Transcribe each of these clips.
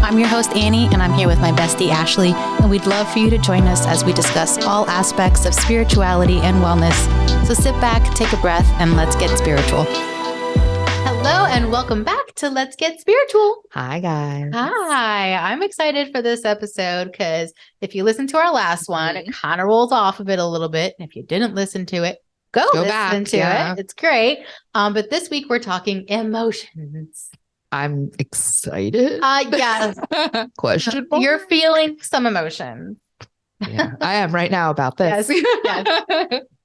I'm your host, Annie, and I'm here with my bestie, Ashley, and we'd love for you to join us as we discuss all aspects of spirituality and wellness. So sit back, take a breath, and let's get spiritual. Hello, and welcome back to Let's Get Spiritual. Hi, guys. Hi, I'm excited for this episode because if you listen to our last one, it kind of rolls off of it a little bit. And if you didn't listen to it, go listen back to it. It's great. But this week we're talking emotions. I'm excited. Yes. Question mark? You're feeling some emotions. Yeah, I am right now about this. Yes.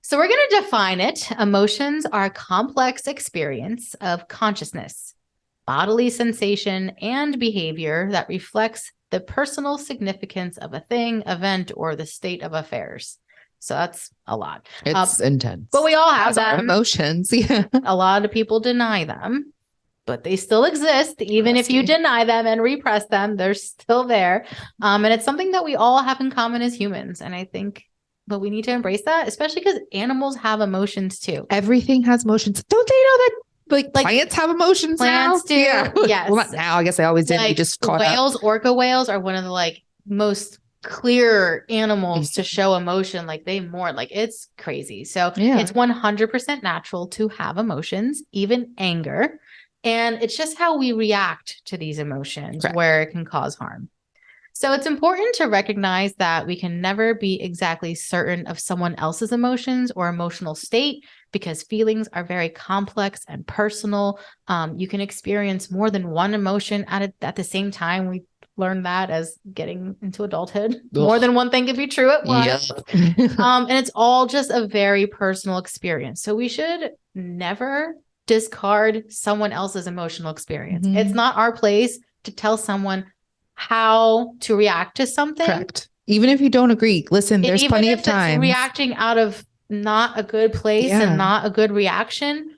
So we're going to define it. Emotions are a complex experience of consciousness, bodily sensation, and behavior that reflects the personal significance of a thing, event, or the state of affairs. So that's a lot. It's intense. But we all have our them. Emotions. Yeah. A lot of people deny them, but they still exist. Even if you deny them and repress them, they're still there. And it's something that we all have in common as humans. And I think, but we need to embrace that, especially because animals have emotions too. Everything has emotions. Don't they know that like plants have emotions plants now? Do. Yeah. Yes. Well, not now. I guess they always did. Like, we just caught whales, up. Orca whales are one of the most clear animals to show emotion. Like they mourn, like it's crazy. So it's 100% natural to have emotions, even anger. And it's just how we react to these emotions where it can cause harm. So it's important to recognize that we can never be exactly certain of someone else's emotions or emotional state because feelings are very complex and personal. You can experience more than one emotion at the same time. We learned that as getting into adulthood. More than one thing can be true at once. And it's all just a very personal experience. So we should never discard someone else's emotional experience. It's not our place to tell someone how to react to something. Correct. Even if you don't agree, listen, there's plenty of time. Reacting out of not a good place and not a good reaction,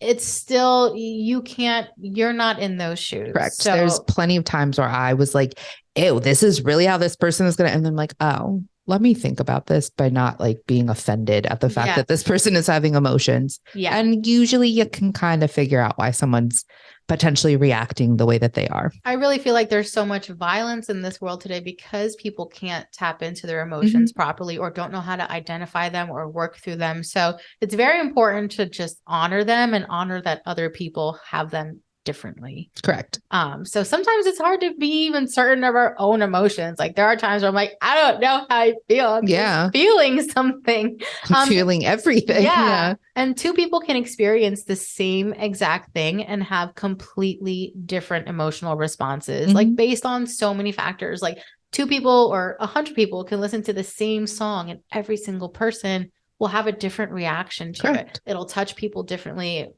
it's still, you're not in those shoes. Correct. So, there's plenty of times where I was like, ew, this is really how this person is going to, and then like, oh, let me think about this by not being offended at the fact that this person is having emotions. Yeah. And usually you can kind of figure out why someone's potentially reacting the way that they are. I really feel like there's so much violence in this world today because people can't tap into their emotions properly or don't know how to identify them or work through them. So it's very important to just honor them and honor that other people have them differently. Correct. So sometimes it's hard to be even certain of our own emotions. Like there are times where I'm like, I don't know how I feel. I'm just feeling something. Feeling everything. Yeah. And two people can experience the same exact thing and have completely different emotional responses, like based on so many factors. Like 2 people or 100 people can listen to the same song and every single person will have a different reaction to it. It'll touch people differently.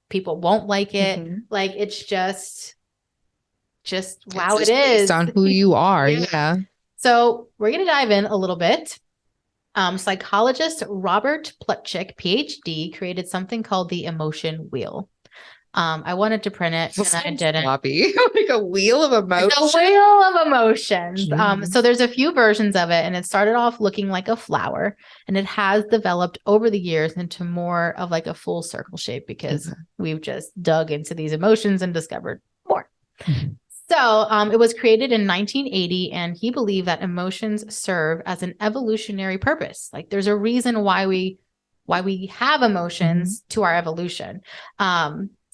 People won't like it. Like it's just wow, it is based on who you are. Yeah. So we're going to dive in a little bit. Psychologist Robert Plutchik, PhD, created something called the emotion wheel. I wanted to print it and I didn't. Floppy. Like a wheel of emotions. It's a wheel of emotions. So there's a few versions of it, and it started off looking like a flower, and it has developed over the years into more of like a full circle shape because we've just dug into these emotions and discovered more. So it was created in 1980, and he believed that emotions serve as an evolutionary purpose. Like there's a reason why we have emotions to our evolution.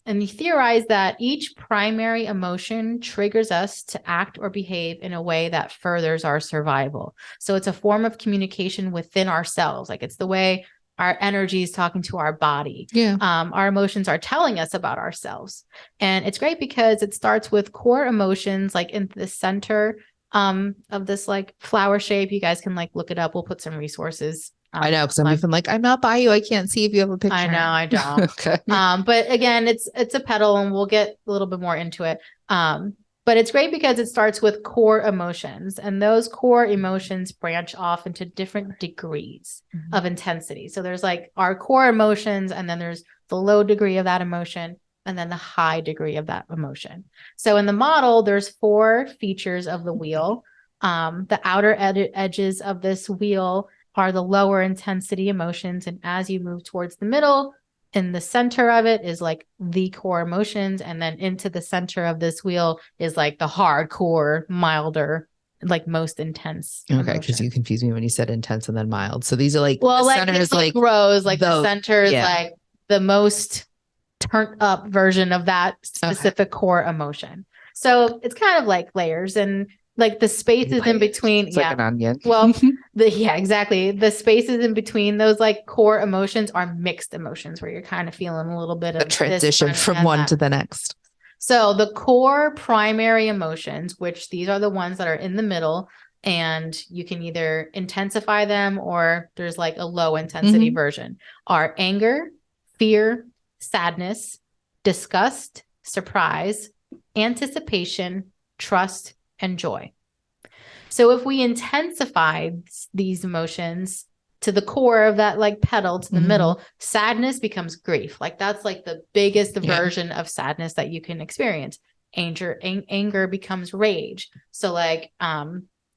And he theorized that each primary emotion triggers us to act or behave in a way that furthers our survival. So it's a form of communication within ourselves. Like it's the way our energy is talking to our body. Yeah. Our emotions are telling us about ourselves. And it's great because it starts with core emotions, like in the center of this like flower shape. You guys can look it up. We'll put some resources. I know, because I'm even I'm not by you. I can't see if you have a picture. I know, I don't. Okay. But again, it's a petal, and we'll get a little bit more into it. But it's great because it starts with core emotions, and those core emotions branch off into different degrees of intensity. So there's our core emotions, and then there's the low degree of that emotion, and then the high degree of that emotion. So in the model, there's 4 features of the wheel. The outer edges of this wheel are the lower intensity emotions. And as you move towards the middle, in the center of it is like the core emotions. And then into the center of this wheel is like the hardcore, milder, like most intense. Okay. Because you confused me when you said intense and then mild. So these are like, well, the center is like grows, like the center is like the most turned up version of that specific core emotion. So it's kind of like layers, and like the spaces in between. It's like an onion. Well, exactly. The spaces in between those like core emotions are mixed emotions, where you're kind of feeling a little bit of the transition from one to the next. So the core primary emotions, which these are the ones that are in the middle, and you can either intensify them or there's like a low intensity version, are anger, fear, sadness, disgust, surprise, anticipation, trust, and joy. So if we intensify these emotions to the core of that like pedal to the middle, sadness becomes grief. Like that's like the biggest version of sadness that you can experience. Anger becomes rage. So like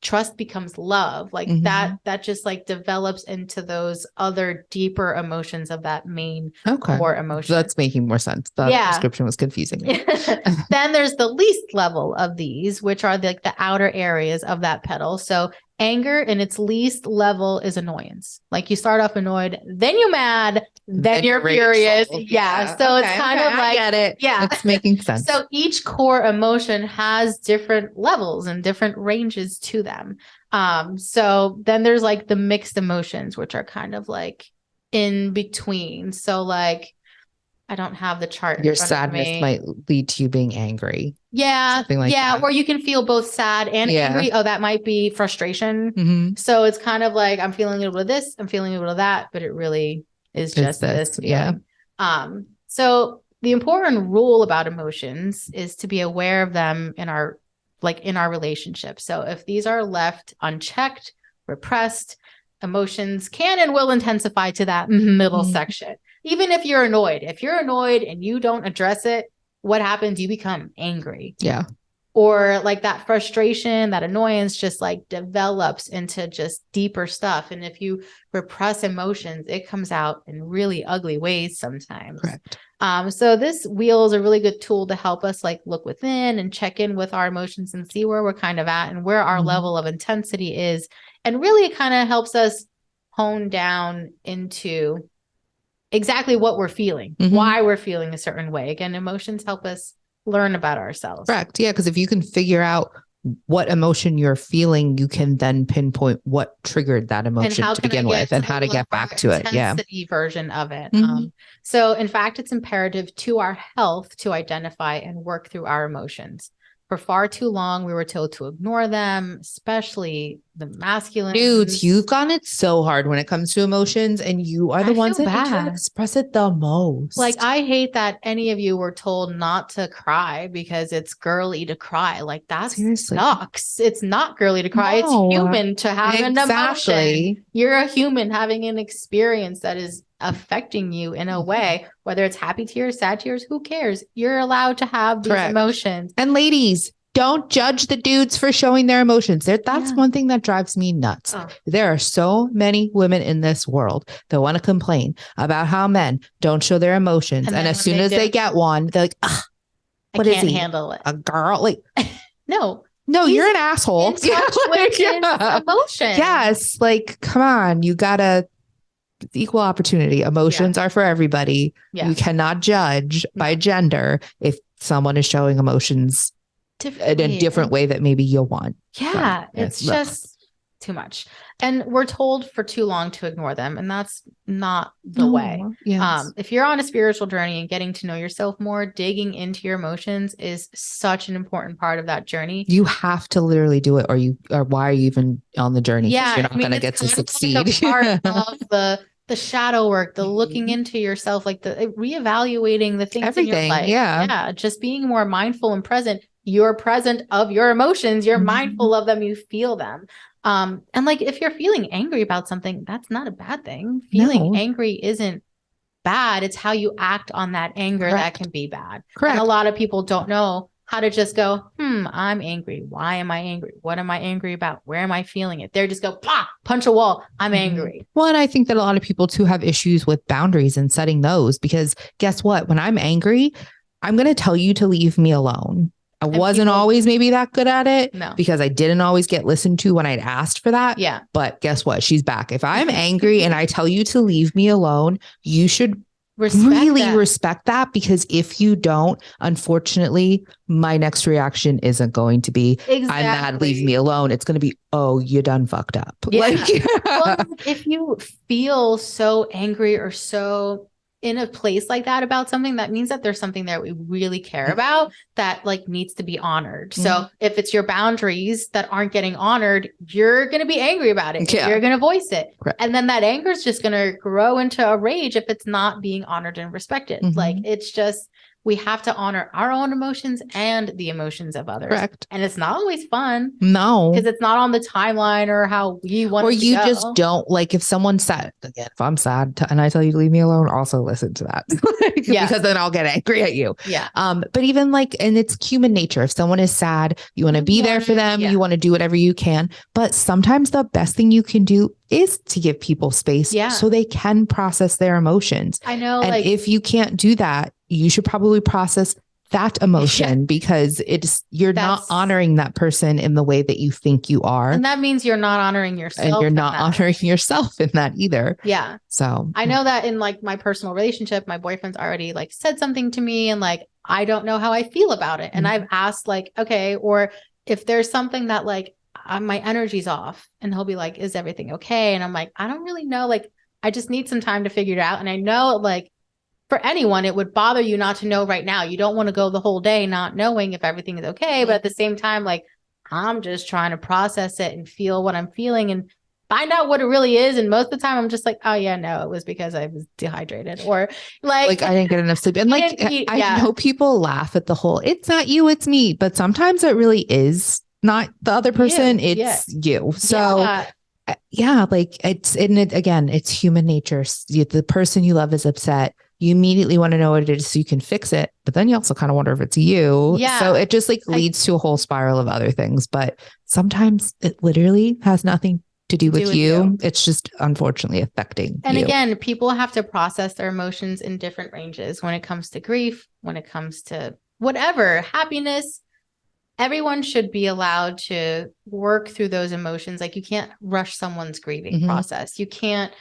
trust becomes love. Like that just like develops into those other deeper emotions of that main core emotion. That's making more sense. The description was confusing me. Then there's the least level of these, which are like the outer areas of that pedal. So anger in its least level is annoyance. Like you start off annoyed, then you're mad, then you're furious. Yeah. So it's kind of like, I get it. Yeah. It's making sense. So each core emotion has different levels and different ranges to them. So then there's like the mixed emotions, which are kind of like in between. So like, I don't have the chart. Your sadness might lead to you being angry. Yeah. Something like that. Or you can feel both sad and angry. Oh, that might be frustration. So it's kind of like, I'm feeling a little bit of this, I'm feeling a little bit of that, but it really is just this. Yeah. So the important rule about emotions is to be aware of them in our relationship. So if these are left unchecked, repressed, emotions can and will intensify to that middle section. Even if you're annoyed and you don't address it, what happens? You become angry. Yeah. Or like that frustration, that annoyance just like develops into just deeper stuff. And if you repress emotions, it comes out in really ugly ways sometimes. Correct. So this wheel is a really good tool to help us like look within and check in with our emotions and see where we're kind of at and where our level of intensity is. And really it kind of helps us hone down into exactly what we're feeling, why we're feeling a certain way. Again, emotions help us learn about ourselves. Correct. Yeah. Because if you can figure out what emotion you're feeling, you can then pinpoint what triggered that emotion to begin with and how to get back to it. Yeah. Version of it. So in fact, it's imperative to our health to identify and work through our emotions. For far too long, we were told to ignore them, especially the masculine. Dudes, you've gotten it so hard when it comes to emotions, and you are the ones that express it the most. Like, I hate that any of you were told not to cry because it's girly to cry. Like, that sucks. It's not girly to cry. It's human to have an emotion. You're a human having an experience that is affecting you in a way, whether it's happy tears, sad tears, who cares? You're allowed to have these emotions. And ladies, don't judge the dudes for showing their emotions. That's one thing that drives me nuts. There are so many women in this world that want to complain about how men don't show their emotions. And as soon as they get one, they're like, what is he? I can't handle it. A girl? Like, no, you're an asshole. Emotion. Yes. Like, come on. You gotta equal opportunity. Emotions are for everybody. You cannot judge by gender if someone is showing emotions in a different way that maybe you'll want. Yeah. It's just too much. And we're told for too long to ignore them. And that's not the way. Yes. If you're on a spiritual journey and getting to know yourself more, digging into your emotions is such an important part of that journey. You have to literally do it, or why are you even on the journey? Yeah. You're not going to get to succeed. Like part of the shadow work, the looking into yourself, like the reevaluating the things in your life. Yeah. Just being more mindful and present. You're present of your emotions. You're mindful of them. You feel them. And like, if you're feeling angry about something, that's not a bad thing. Feeling angry isn't bad. It's how you act on that anger that can be bad. Correct. And a lot of people don't know how to just go, I'm angry. Why am I angry? What am I angry about? Where am I feeling it? They're just go, punch a wall. I'm angry. Well, and I think that a lot of people too have issues with boundaries and setting those, because guess what? When I'm angry, I'm going to tell you to leave me alone. I wasn't always maybe that good at it because I didn't always get listened to when I'd asked for that. Yeah. But guess what? She's back. If I'm angry and I tell you to leave me alone, you should respect that, because if you don't, unfortunately, my next reaction isn't going to be, I'm mad, leave me alone. It's going to be, oh, you done fucked up. Yeah. Well, if you feel so angry or so in a place like that about something, that means that there's something that we really care about that like needs to be honored. So if it's your boundaries that aren't getting honored, you're going to be angry about it. Yeah. You're going to voice it. Right. And then that anger is just going to grow into a rage if it's not being honored and respected. Like it's just, we have to honor our own emotions and the emotions of others. Correct. And it's not always fun. No. Because it's not on the timeline or how we want it to go. Or you just don't, like, if someone's sad, again, if I'm sad and I tell you to leave me alone, also listen to that. Because then I'll get angry at you. Yeah. But even like, and it's human nature. If someone is sad, you want to be there for them. You want to do whatever you can. But sometimes the best thing you can do is to give people space so they can process their emotions. I know. And if you can't do that, you should probably process that emotion because you're not honoring that person in the way that you think you are. And that means you're not honoring yourself. And you're not honoring yourself in that either. Yeah. So I know that in like my personal relationship, my boyfriend's already like said something to me and like, I don't know how I feel about it. And I've asked like, okay, or if there's something that like my energy's off, and he'll be like, is everything okay? And I'm like, I don't really know. Like, I just need some time to figure it out. And I know like, for anyone, it would bother you not to know right now. You don't want to go the whole day not knowing if everything is okay. But at the same time, like, I'm just trying to process it and feel what I'm feeling and find out what it really is. And most of the time, I'm just like, oh, yeah, no, it was because I was dehydrated or like I didn't get enough sleep. And like, I know people laugh at the whole, it's not you, it's me. But sometimes it really is not the other person. It's you. So like it's human nature. The person you love is upset. You immediately want to know what it is so you can fix it. But then you also kind of wonder if it's you. Yeah. So it just like leads to a whole spiral of other things. But sometimes it literally has nothing to do with you. It's just unfortunately affecting you. Again, people have to process their emotions in different ranges when it comes to grief, when it comes to whatever, happiness. Everyone should be allowed to work through those emotions. Like you can't rush someone's grieving process. You can't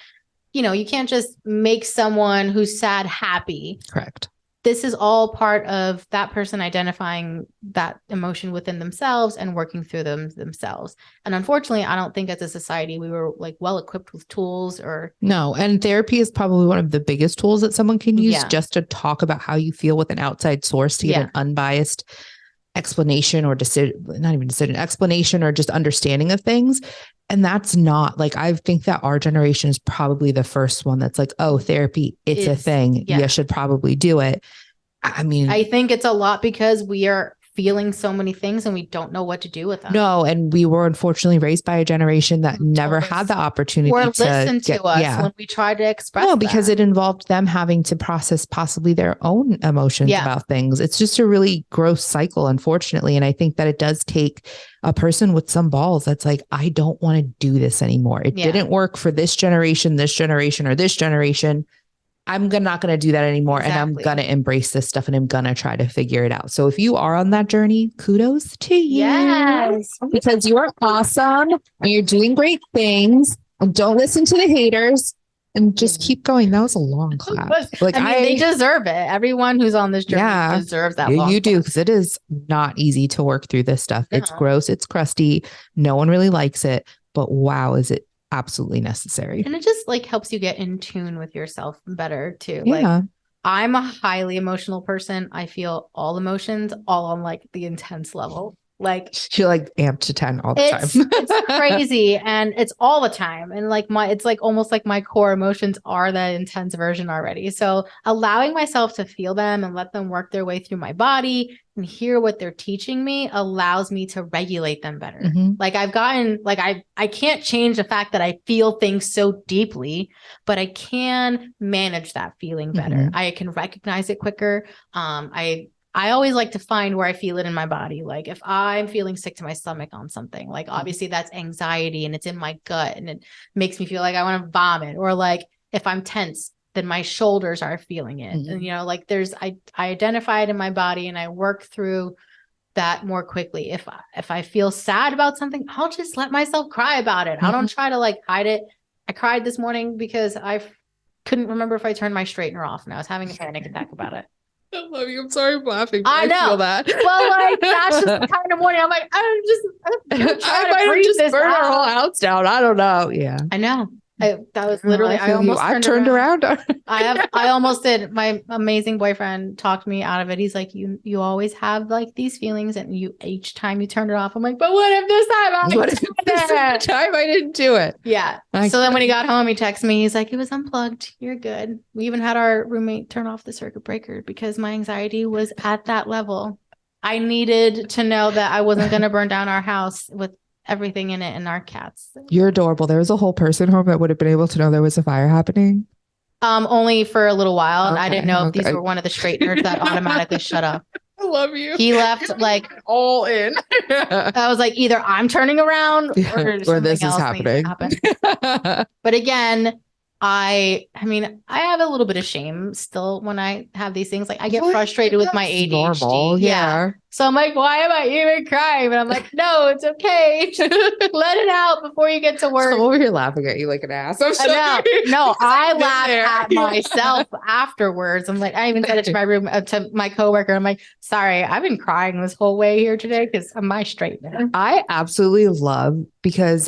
just make someone who's sad happy. Correct. This is all part of that person identifying that emotion within themselves and working through them themselves. And unfortunately, I don't think as a society we were like well equipped with tools or. No. And therapy is probably one of the biggest tools that someone can use just to talk about how you feel with an outside source to get an unbiased explanation or explanation or just understanding of things. And that's not like, I think that our generation is probably the first one that's like, oh, therapy, it's a thing. Yeah. You should probably do it. I mean, I think it's a lot because we are feeling so many things and we don't know what to do with them. No. And we were unfortunately raised by a generation that never had the opportunity or listen to us when we tried to express. No, because it involved them having to process possibly their own emotions about things. It's just a really gross cycle, unfortunately. And I think that it does take a person with some balls that's like, I don't want to do this anymore. It didn't work for this generation, or this generation. I'm not going to do that anymore. Exactly. And I'm going to embrace this stuff and I'm going to try to figure it out. So if you are on that journey, kudos to you. Yes. Because you are awesome and you're doing great things. And don't listen to the haters and just keep going. That was a long clap. Like they deserve it. Everyone who's on this journey deserves that. You do, because it is not easy to work through this stuff. It's gross. It's crusty. No one really likes it. But wow, is it absolutely necessary. And it just like helps you get in tune with yourself better too. Yeah. Like I'm a highly emotional person. I feel all emotions all on like the intense level. Like you're like amped to 10 all the time. It's crazy. And it's all the time. And like it's like almost like my core emotions are the intense version already. So allowing myself to feel them and let them work their way through my body and hear what they're teaching me allows me to regulate them better. Like I've gotten like, I can't change the fact that I feel things so deeply, but I can manage that feeling better. I can recognize it quicker. I I always like to find where I feel it in my body. Like if I'm feeling sick to my stomach on something, like obviously that's anxiety and it's in my gut and it makes me feel like I want to vomit. Or like if I'm tense, then my shoulders are feeling it. And, like I identify it in my body and I work through that more quickly. If I feel sad about something, I'll just let myself cry about it. I don't try to like hide it. I cried this morning because I couldn't remember if I turned my straightener off and I was having a panic attack about it. I love you. I'm sorry for laughing. I know. feel that. Well, like that's just the kind of morning I'm like, I might have just burned our whole house down. I don't know. Yeah. I know. That was literally, I turned around. I almost did. My amazing boyfriend talked me out of it. He's like, you always have like these feelings and each time you turn it off, I'm like, but what if this time I didn't do it? Yeah. So then when he got home, he texted me. He's like, it was unplugged. You're good. We even had our roommate turn off the circuit breaker because my anxiety was at that level. I needed to know that I wasn't going to burn down our house with everything in it and our cats. You're adorable. There was a whole person home that would have been able to know there was a fire happening. Only for a little while. And I didn't know if these were one of the straighteners that automatically shut off. I love you. He left like all in. I was like, either I'm turning around or this is happening. But again, I mean, I have a little bit of shame still when I have these things. Like I get frustrated with my ADHD. Normal, yeah. So I'm like, why am I even crying? But I'm like, no, it's okay. Let it out before you get to work. I'm over here laughing at you like an ass. I'm sorry. No, I laugh at myself afterwards. I'm like, I even said it to my room, to my coworker. I'm like, sorry, I've been crying this whole way here today because of my straightener. I absolutely love because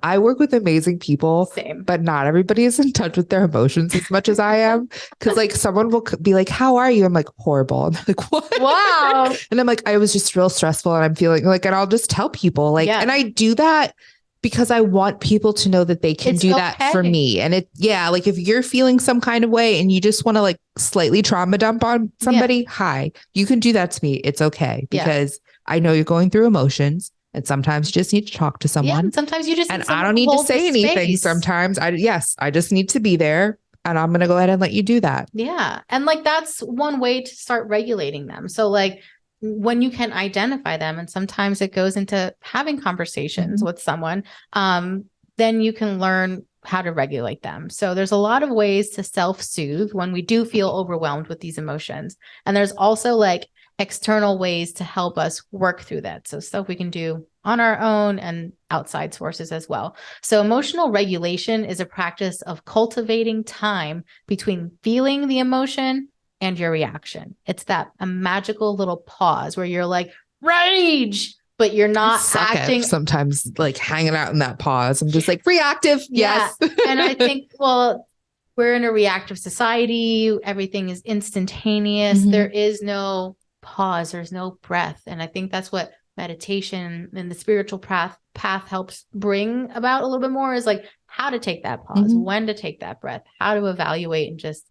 I work with amazing people, but not everybody is in touch with their emotions as much as I am. Because like someone will be like, how are you? I'm like, horrible. And they're like, what? Wow. And I'm like, I was just real stressful and I'm feeling like, and I'll just tell people like, and I do that because I want people to know that they can do that for me. And like if you're feeling some kind of way and you just want to like slightly trauma dump on somebody, hi, you can do that to me. It's okay. Because I know you're going through emotions. And sometimes you just need to talk to someone. Sometimes you just and I don't need to say anything. Sometimes I just need to be there and I'm going to go ahead and let you do that. Yeah. And like, that's one way to start regulating them. So like when you can identify them and sometimes it goes into having conversations with someone, then you can learn how to regulate them. So there's a lot of ways to self-soothe when we do feel overwhelmed with these emotions. And there's also like external ways to help us work through that. So stuff we can do on our own and outside sources as well. So emotional regulation is a practice of cultivating time between feeling the emotion and your reaction. It's a magical little pause where you're like, rage, but you're not acting. Sometimes like hanging out in that pause. I'm just like reactive. Yes. And I think, we're in a reactive society. Everything is instantaneous. There is no pause, there's no breath. And I think that's what meditation and the spiritual path helps bring about a little bit more, is like how to take that pause, when to take that breath, how to evaluate, and just,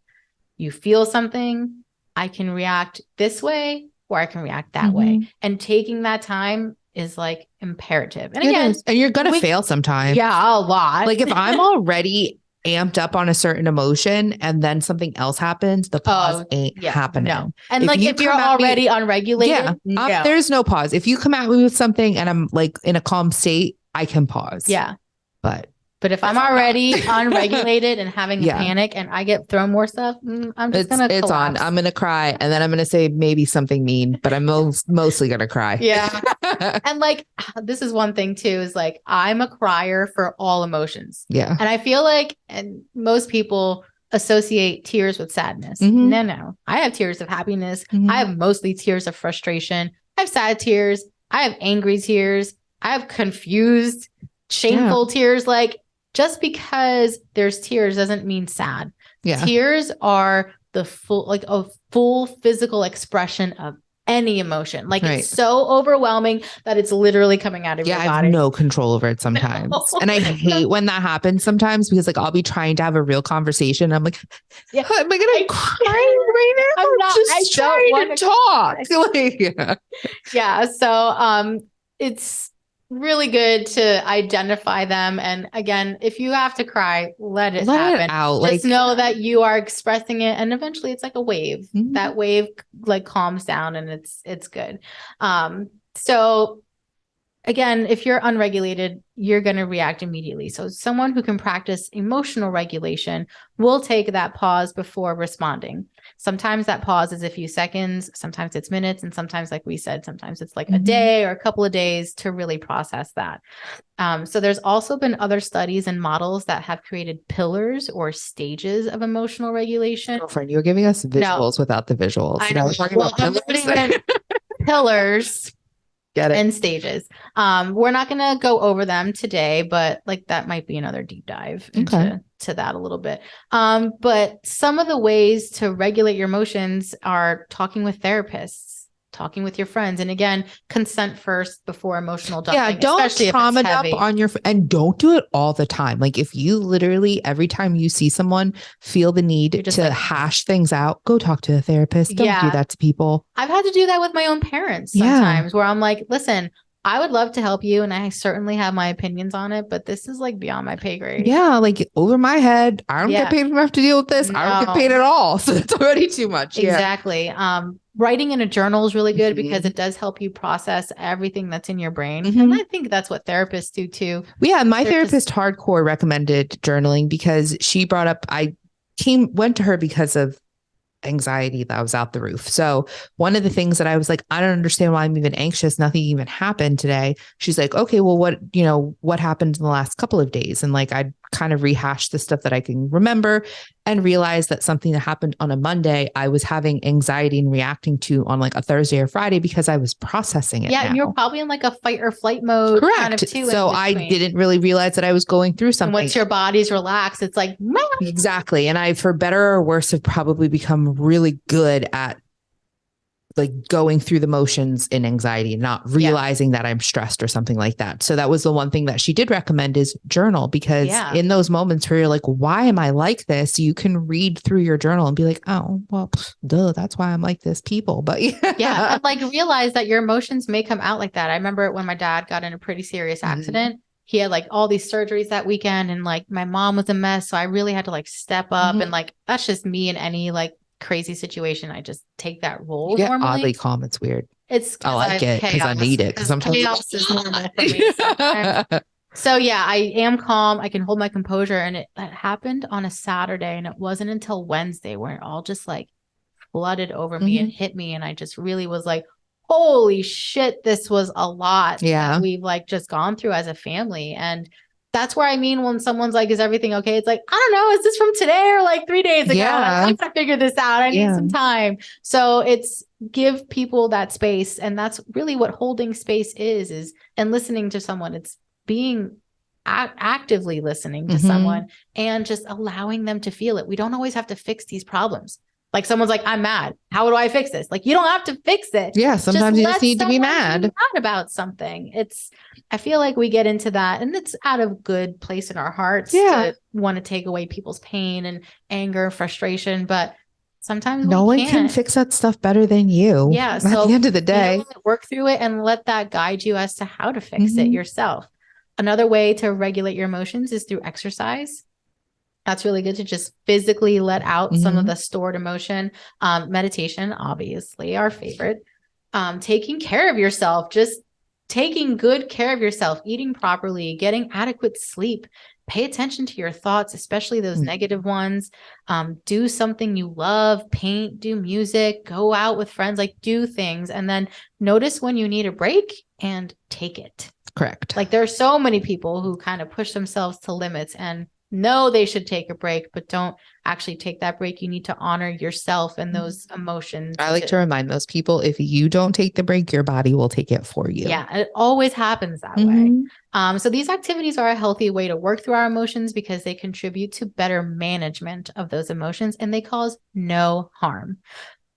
you feel something, I can react this way or I can react that way. And taking that time is like imperative. And again, and you're gonna fail sometimes. Yeah, a lot. Like if I'm already amped up on a certain emotion and then something else happens, the pause ain't happening. No. And if you're already unregulated, there's no pause. If you come at me with something and I'm like in a calm state, I can pause. Yeah. But if I'm already unregulated and having a panic and I get thrown more stuff, I'm just going to collapse. It's on. I'm going to cry and then I'm going to say maybe something mean, but I'm mostly going to cry. Yeah. And like, this is one thing too, is like, I'm a crier for all emotions. Yeah. And I feel like, and most people associate tears with sadness. No. I have tears of happiness. I have mostly tears of frustration. I have sad tears. I have angry tears. I have confused, shameful tears. Like, just because there's tears doesn't mean sad. Yeah. Tears are the full physical expression of any emotion. Like it's so overwhelming that it's literally coming out of your body. I have no control over it sometimes. No. And I hate when that happens sometimes because like I'll be trying to have a real conversation. I'm like, am I gonna cry right now? I'm not just trying to talk. So it's really good to identify them. And again, if you have to cry, let it happen. Out. Just know that you are expressing it, and eventually it's like a wave. That wave like calms down, and it's good. So again, if you're unregulated, you're going to react immediately. So someone who can practice emotional regulation will take that pause before responding. Sometimes that pause is a few seconds, sometimes it's minutes, and sometimes, like we said, sometimes it's like a day or a couple of days to really process that. So there's also been other studies and models that have created pillars or stages of emotional regulation. Girlfriend, you're giving us visuals without the visuals. I know. Pillars. Get it. And stages. We're not going to go over them today, but like that might be another deep dive into that a little bit. But some of the ways to regulate your emotions are talking with therapists, talking with your friends, and again, consent first before emotional dumping. Yeah, don't trauma dump on your and don't do it all the time. Like if you literally every time you see someone feel the need to hash things out, go talk to a therapist. Don't do that to people. I've had to do that with my own parents sometimes where I'm like, listen, I would love to help you, and I certainly have my opinions on it, but this is like beyond my pay grade. Yeah, like over my head. I don't get paid enough to deal with this. No. I don't get paid at all. So it's already too much. Exactly. Writing in a journal is really good because it does help you process everything that's in your brain. And I think that's what therapists do too. Yeah, my therapist hardcore recommended journaling because she brought up, went to her because of anxiety that was out the roof. So one of the things that I was like, I don't understand why I'm even anxious. Nothing even happened today. She's like, okay, well, what happened in the last couple of days? And like, I kind of rehashed the stuff that I can remember and realized that something that happened on a Monday, I was having anxiety and reacting to on like a Thursday or Friday because I was processing it. Yeah. And you're probably in like a fight or flight mode. Correct. Kind of too, so I didn't really realize that I was going through something. And once your body's relaxed, it's like, exactly. And I, for better or worse, have probably become really good at like going through the motions in anxiety, not realizing that I'm stressed or something like that. So that was the one thing that she did recommend is journal, because in those moments where you're like, why am I like this? You can read through your journal and be like, oh, well, duh, that's why I'm like this, people. But and like realize that your emotions may come out like that. I remember when my dad got in a pretty serious accident. He had like all these surgeries that weekend, and like my mom was a mess. So I really had to like step up and like, that's just me in any like crazy situation. I just take that role. Yeah, oddly calm. It's weird. I like it because I need it. Because sometimes chaos is normal for me. So yeah, I am calm. I can hold my composure, and it happened on a Saturday, and it wasn't until Wednesday where it all just like flooded over me and hit me, and I just really was like, holy shit, this was a lot that we've like just gone through as a family. And that's where I mean, when someone's like, is everything okay? It's like, I don't know. Is this from today or like 3 days ago? I have to figure this out. I need some time. So it's give people that space. And that's really what holding space is and listening to someone. It's being actively listening to someone and just allowing them to feel it. We don't always have to fix these problems. Like someone's like, I'm mad. How do I fix this? Like, you don't have to fix it. Yeah. Sometimes you just need to be mad about something. I feel like we get into that, and it's out of good place in our hearts to want to take away people's pain and anger, frustration. But sometimes no one can fix that stuff better than you. Yeah. So at the end of the day, work through it and let that guide you as to how to fix it yourself. Another way to regulate your emotions is through exercise. That's really good to just physically let out some of the stored emotion. Meditation, obviously, our favorite. Taking care of yourself, just taking good care of yourself, eating properly, getting adequate sleep. Pay attention to your thoughts, especially those negative ones. Do something you love, paint, do music, go out with friends, like do things. And then notice when you need a break and take it. Correct. Like there are so many people who kind of push themselves to limits and know they should take a break, but don't actually take that break. You need to honor yourself and those emotions. I like to remind those people, if you don't take the break, your body will take it for you. Yeah, it always happens that way. So these activities are a healthy way to work through our emotions because they contribute to better management of those emotions and they cause no harm.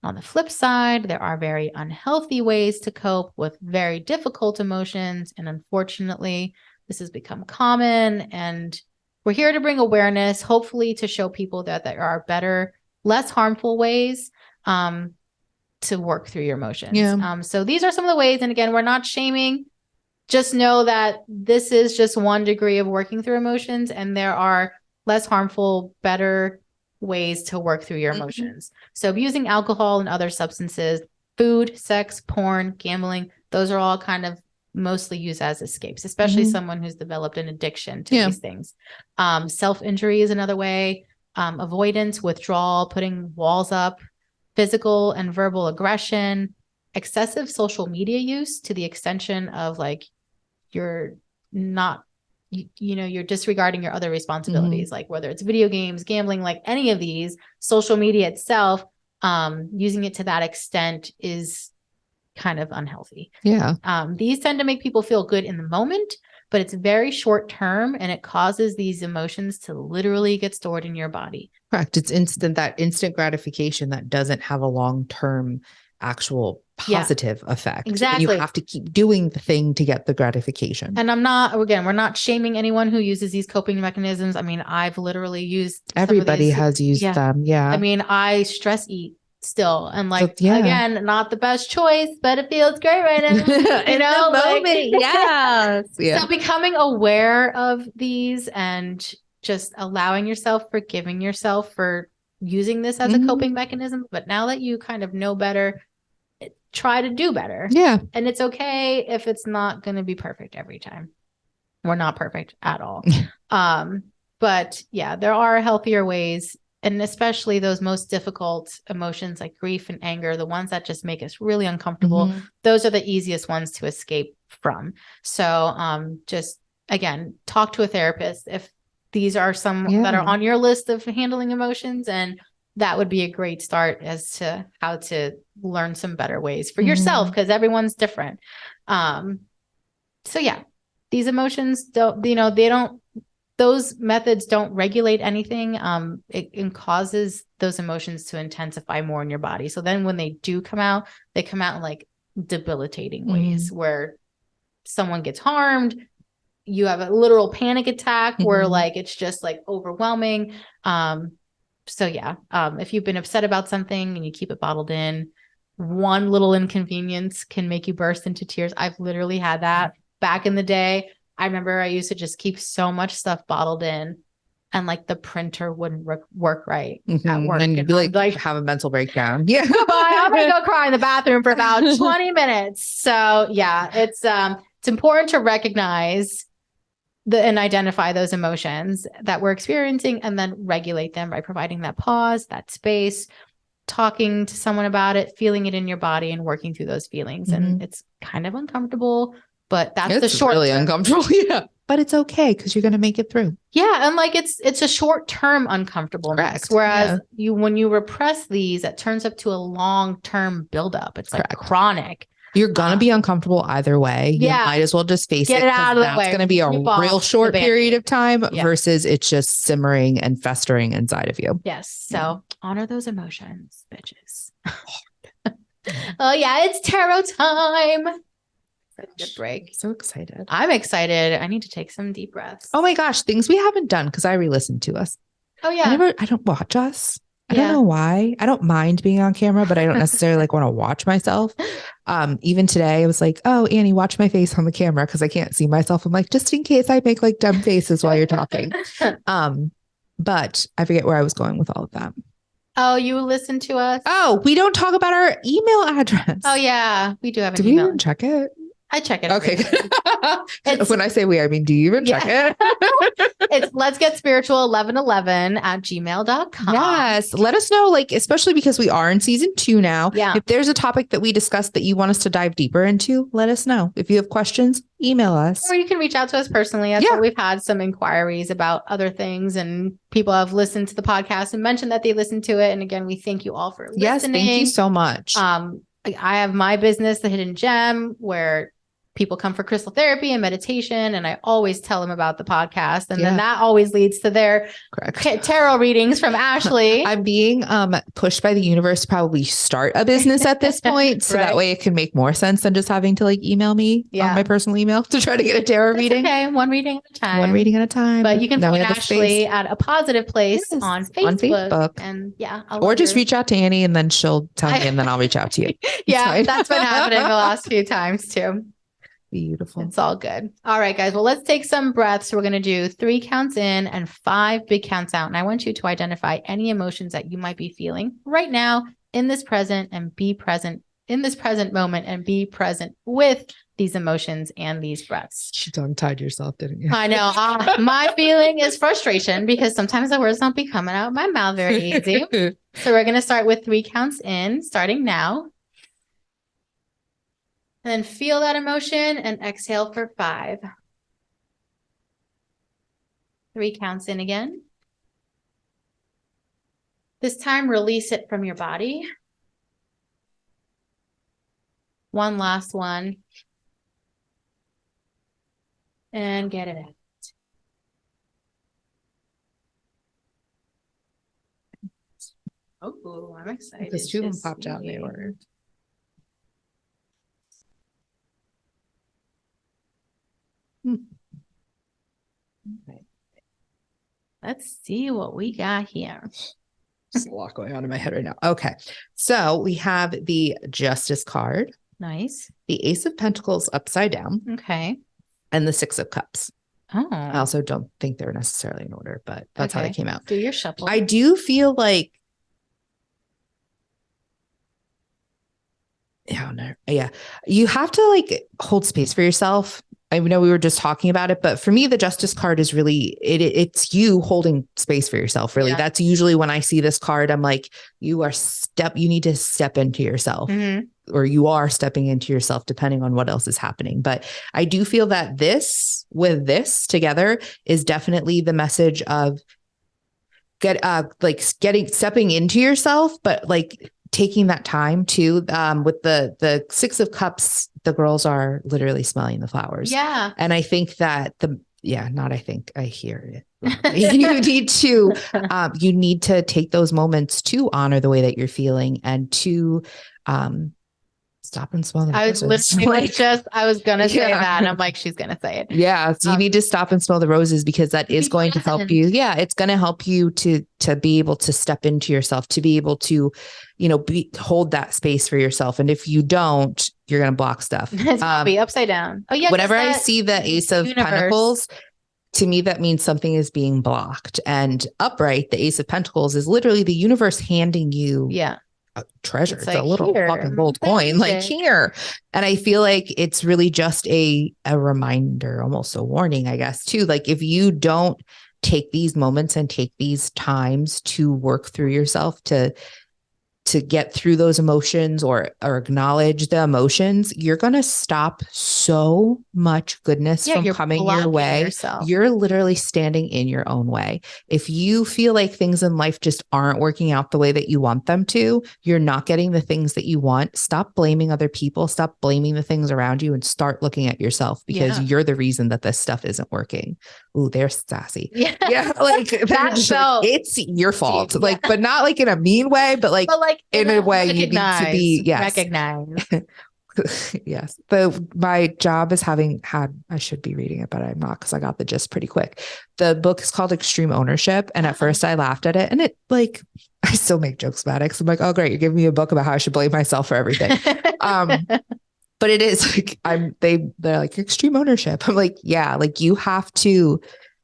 On the flip side, there are very unhealthy ways to cope with very difficult emotions. And unfortunately, this has become common, and we're here to bring awareness, hopefully to show people that there are better, less harmful ways to work through your emotions. So these are some of the ways. And again, we're not shaming. just know that this is just one degree of working through emotions, and there are less harmful, better ways to work through your emotions. So abusing alcohol and other substances, food, sex, porn, gambling, those are all kind of mostly used as escapes, especially someone who's developed an addiction to these things. Self-injury is another way. Avoidance, withdrawal, putting walls up, physical and verbal aggression, excessive social media use to the extension of like you're not, you're disregarding your other responsibilities, like whether it's video games, gambling, like any of these, social media itself, using it to that extent is kind of unhealthy. Yeah. These tend to make people feel good in the moment, but it's very short term, and it causes these emotions to literally get stored in your body. Correct. It's that instant gratification that doesn't have a long-term actual positive effect. Exactly. And you have to keep doing the thing to get the gratification. And we're not shaming anyone who uses these coping mechanisms. I mean, I've literally used everybody has used them. Yeah. I mean, I stress eat still, and like again, not the best choice, but it feels great right now. In the moment. Yes. So becoming aware of these and just allowing yourself, forgiving yourself for using this as a coping mechanism. But now that you kind of know better, try to do better. Yeah. And it's okay if it's not going to be perfect every time. We're not perfect at all. But yeah, there are healthier ways. And especially those most difficult emotions like grief and anger, the ones that just make us really uncomfortable, those are the easiest ones to escape from. So just, again, talk to a therapist if these are some that are on your list of handling emotions. And that would be a great start as to how to learn some better ways for yourself, because everyone's different. So yeah, these emotions those methods don't regulate anything. It causes those emotions to intensify more in your body. So then when they do come out, they come out in like debilitating ways where someone gets harmed. You have a literal panic attack where like, it's just like overwhelming. So yeah, if you've been upset about something and you keep it bottled in, one little inconvenience can make you burst into tears. I've literally had that back in the day. I remember I used to just keep so much stuff bottled in, and like the printer wouldn't work right at work. And you'd be like have a mental breakdown. Yeah. Goodbye. I'm going to go cry in the bathroom for about 20 minutes. So yeah, it's important to recognize and identify those emotions that we're experiencing, and then regulate them by providing that pause, that space, talking to someone about it, feeling it in your body, and working through those feelings. And it's kind of uncomfortable, but that's the short really term. Uncomfortable. Yeah. But it's okay because you're going to make it through. Yeah. And like it's a short-term uncomfortableness. Correct. Whereas when you repress these, it turns up to a long-term buildup. It's like chronic. You're going to be uncomfortable either way. You might as well just face it. Get it out of the way. That's going to be a real short period of time versus it's just simmering and festering inside of you. Yes. So honor those emotions, bitches. Oh yeah, it's tarot time. Good break. So excited. I'm excited. I need to take some deep breaths. Oh my gosh, things we haven't done because I re-listened to us. Oh yeah. I don't watch us. I don't know why. I don't mind being on camera, but I don't necessarily like want to watch myself. Even today I was like, oh, Annie, watch my face on the camera because I can't see myself. I'm like, just in case I make like dumb faces while you're talking. But I forget where I was going with all of that. Oh, you listen to us? Oh, we don't talk about our email address. Oh yeah, we do have an email. email. We even check it? I check it. Okay. When I say we, I mean, do you even check it? It's let's get spiritual 1111@gmail.com. Yes. Let us know, like, especially because we are in season 2 now. Yeah. If there's a topic that we discussed that you want us to dive deeper into, let us know. If you have questions, email us. Or you can reach out to us personally. We've had some inquiries about other things, and people have listened to the podcast and mentioned that they listened to it. And again, we thank you all for listening. Yes. Thank you so much. I have my business, The Hidden Gem, where people come for crystal therapy and meditation, and I always tell them about the podcast, and then that always leads to their tarot readings from Ashley. I'm being pushed by the universe to probably start a business at this point, so that way it can make more sense than just having to like email me on my personal email to try to get a tarot reading. Okay, one reading at a time. One reading at a time. But you can find Ashley at A Positive Place on Facebook. And or just reach out to Annie, and then she'll tell me, and then I'll reach out to you. That's been happening the last few times too. Beautiful. It's all good. All right, guys. Well, let's take some breaths. We're going to do 3 counts in and 5 big counts out. And I want you to identify any emotions that you might be feeling right now in this present, and be present in this present moment, and be present with these emotions and these breaths. You tongue-tied yourself, didn't you? I know. My feeling is frustration because sometimes the words don't be coming out of my mouth very easy. So we're going to start with 3 counts in, starting now. And then feel that emotion and exhale for 5. 3 counts in again. This time, release it from your body. One last one. And get it out. Oh, I'm excited. Because 2 of them popped out in the order. Okay. Let's see what we got here. There's a lot going on in my head right now. Okay. So we have the Justice card. Nice. The Ace of Pentacles upside down. Okay. And the 6 of Cups. Oh. I also don't think they're necessarily in order, but that's how they came out. Do your shuffle. I do feel like, yeah, you have to like hold space for yourself. I know we were just talking about it, but for me, the Justice card is really, it's you holding space for yourself. Really. Yeah. That's usually when I see this card, I'm like, you need to step into yourself, or you are stepping into yourself, depending on what else is happening. But I do feel that this with this together is definitely the message of stepping into yourself, but like taking that time too. With the 6 of Cups, the girls are literally smelling the flowers. Yeah. And I think that I hear it. You need to take those moments to honor the way that you're feeling, and to stop and smell the roses. I was going to say that. And I'm like, she's going to say it. Yeah. So you need to stop and smell the roses, because that is going to help you. Yeah. It's going to help you to be able to step into yourself, to be able to, hold that space for yourself. And if you don't, you're going to block stuff. It's going to be upside down. Oh yeah. Whenever I see the Ace of Pentacles, to me, that means something is being blocked. And upright, the Ace of Pentacles is literally the universe handing you a treasure. It's like, a little fucking gold coin, like here. And I feel like it's really just a reminder, almost a warning, I guess, too. Like, if you don't take these moments and take these times to work through yourself, to get through those emotions, or acknowledge the emotions, you're going to stop so much goodness from coming your way. Yourself. You're literally standing in your own way. If you feel like things in life just aren't working out the way that you want them to, you're not getting the things that you want. Stop blaming other people. Stop blaming the things around you, and start looking at yourself, because you're the reason that this stuff isn't working. Ooh, they're sassy. Yeah. Like it's your fault. Yeah. Like, but not like in a mean way, but like in a way you need to be recognized. Yes. My job is I should be reading it, but I'm not, because I got the gist pretty quick. The book is called Extreme Ownership. And at first I laughed at it, and it like, I still make jokes about it. So I'm like, oh great, you're giving me a book about how I should blame myself for everything. But it is like, they're like extreme ownership. I'm like, yeah, like you have to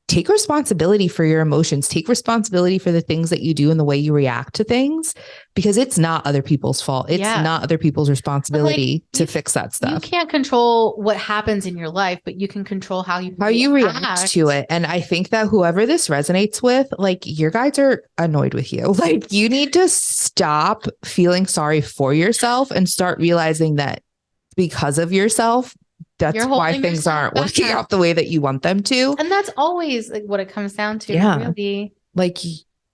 take responsibility for your emotions, take responsibility for the things that you do and the way you react to things, because it's not other people's fault. It's not other people's responsibility to fix that stuff. You can't control what happens in your life, but you can control how you react to it. And I think that whoever this resonates with, like, your guides are annoyed with you. Like, you need to stop feeling sorry for yourself and start realizing that because of yourself, that's why things aren't working out the way that you want them to. And that's always like what it comes down to. Yeah. Really. Like,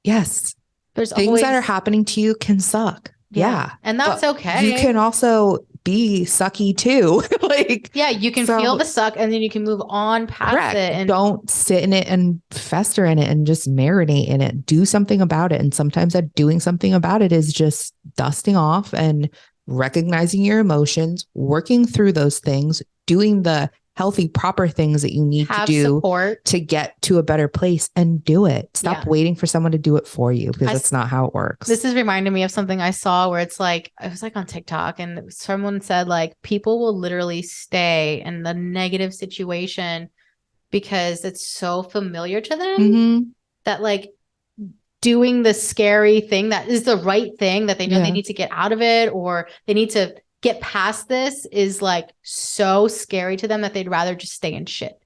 yes, there's things that are happening to you can suck. Yeah. And that's okay. You can also be sucky too. Like, yeah, you can feel the suck, and then you can move on past it, and don't sit in it and fester in it and just marinate in it. Do something about it. And sometimes that doing something about it is just dusting off and recognizing your emotions, working through those things, doing the healthy, proper things that you need to do support to get to a better place, and do it. Stop waiting for someone to do it for you, because that's not how it works. This is reminding me of something I saw where it's like, it was like on TikTok, and someone said like people will literally stay in the negative situation because it's so familiar to them that like doing the scary thing that is the right thing that they know they need to get out of it, or they need to get past this, is like so scary to them that they'd rather just stay in shit.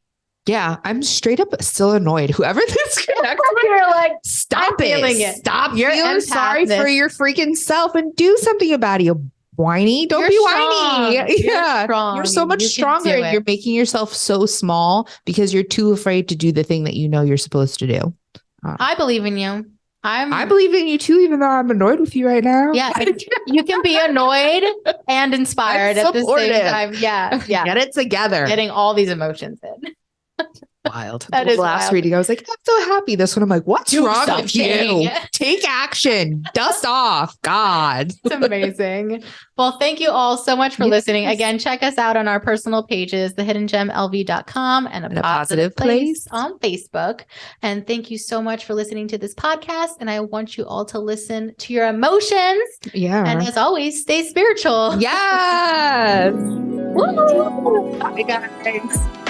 Yeah, I'm straight up still annoyed. Whoever this connects with, you're like, stop it. Stop feeling sorry for your freaking self and do something about it. You whiny. Don't be whiny. You're so much stronger, and you're making yourself so small because you're too afraid to do the thing that you know you're supposed to do. I believe in you. I believe in you too, even though I'm annoyed with you right now. Yeah, you can be annoyed and inspired at the same time. Yeah. Get it together. Getting all these emotions in. Wild. That is last reading. I was like, I'm so happy. This one, I'm like, what's wrong with you? Take action. Dust off. God. It's amazing. Well, thank you all so much for listening. Again, check us out on our personal pages, thehiddengemlv.com and a positive place on Facebook. And thank you so much for listening to this podcast. And I want you all to listen to your emotions. Yeah. And as always, stay spiritual. Yes. Woo! Bye, guys.